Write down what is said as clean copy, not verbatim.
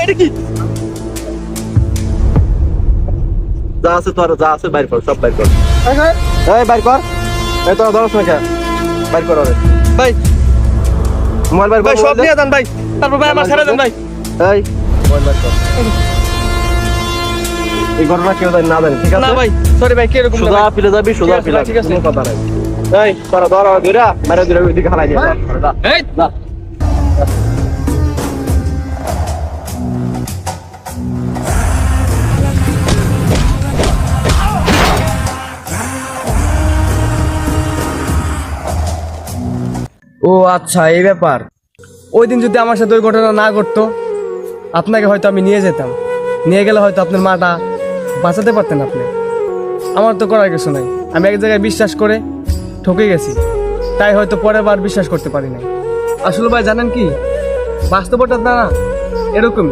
এটা কি? যা আছে তোর যা আছে বাইর কর, সব বাইর কর। এই বাইর কর। এই তোরা ধরছ না কে? বাইর কর ওরে। ভাই মোবাইল বাইর কর। ভাই সব নিয়ে যান ভাই, তারপর ভাই আমার ছেড়ে দেন ভাই। এই মোবাইল বাইর কর। এই ঘটনা কেউ জানে না জানে, ঠিক আছে? না ভাই সরি ভাই, কি এরকম না সোজা ভাই। ফিরে যাবি, সোজা ফিরে ঠিক আছে। কোনো কথা নাই। এই তোরা ধর ধরা মেরে দিলে ওইদিকে হালাই দিয়ে যা। এই যা। ও আচ্ছা এই ব্যাপার। ওই দিন যদি আমার সাথে ওই ঘটনা না ঘটতো, আপনাকে হয়তো আমি নিয়ে যেতাম। নিয়ে গেলে হয়তো আপনার মাটা বাঁচাতে পারতেন আপনি। আমার তো করার কিছু নাই, আমি এক জায়গায় বিশ্বাস করে ঠকে গেছি, তাই হয়তো পরের বার বিশ্বাস করতে পারি নাই। আসলে ভাই জানেন কি, বাস্তবতা না এরকমই।